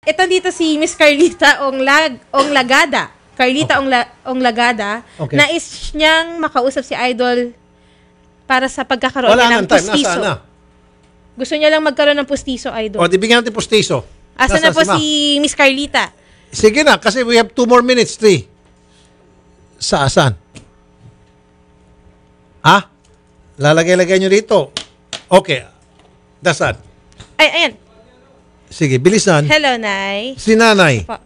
ito dito si Miss Carlita Onglagada. Carlita Onglagada. Okay. Nais niyang makausap si Idol para sa pagkakaroon Wala niya ng nang time. pustiso. Nasaan na? Gusto niya lang magkaroon ng pustiso, Idol. O, bigyan natin pustiso. Asa na Nasaan po Ma? si Miss Carlita? Sige na, kasi we have 2 more minutes, 3. Saan? Ha? Lalagay-lagay nyo rito. Okay. Dasan. Ay, ayan. Sige, bilisan. Hello, Nay. Si Nanay. Pa.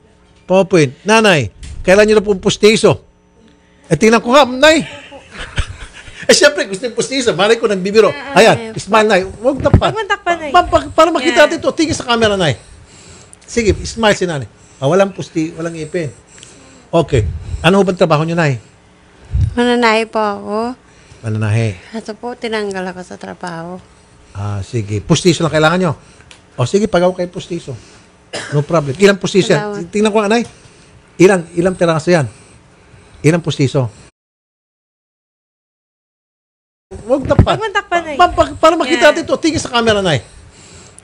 Popwin. Nanay, kailan nyo na pong pustiso? Tingnan ko nga, Nay. Siyempre, gusto yung pustiso. Malay ko nagbibiro. Ayan, smile, Nay. Huwag takpan. Huwag mong takpan, Nay. Para makita natin ito. Tingin sa camera, Nay. Sige, smile si Nanay. Walang walang ipin. Okay. Ano ba trabaho nyo, Nay? Mananahi po ako. Mananahe. Ito po, tinanggal ako sa trabaho. Sige. Pustiso lang kailangan nyo. O sige, pagaw kayo pustiso. No problem. Ilang pustiso yan? Salamat. Tingnan ko nga, Nay. Ilang peraso yan? Ilang pustiso? Huwag takpan. Huwag mong takpan, Nay. Para makita natin ito. Tingin sa camera, Nay.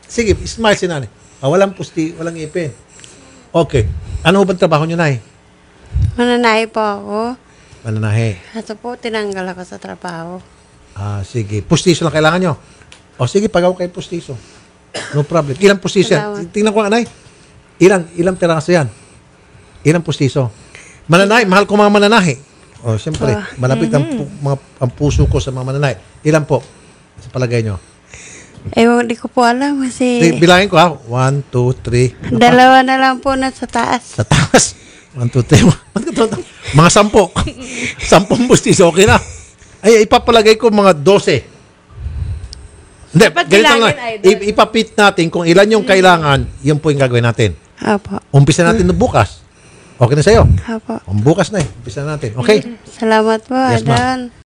Sige, smile si Nanay. Walang walang ipin. Okay. Ano ba trabaho nyo, Nay? Mananahi po ako. Mananahe. Ito po, tinanggal ako sa trabaho. Sige. Pustiso lang kailangan nyo. O sige, pagaw kayo pustiso. No problem. Ilang pustiso yan? Salamat. Tingnan ko nga, Nay. Ilang peraso yan? Ilang pustiso? Mananahe. Mahal ko mga mananahe. O, siyempre. Malapit ang puso ko sa mga mananahe. Ilan po? Sa palagay nyo? Di ko po alam kasi Bilangin ko ha. 1, 2, 3. dalawa na lang po na sa taas. Sa taas. 1, 2, 3. Mga 10. 10 pustiso. Okay na. Ay, ipapalagay ko mga 12. Hindi, Dapat ganito bilangin, lang. Idol. Ipapit natin kung ilan yung kailangan, yun po yung gagawin natin. Apo. Umpisa natin bukas. Okay na sa'yo? Apo. Bukas na eh. Umpisa natin. Okay? Salamat po, Yes, ma'am. Adon.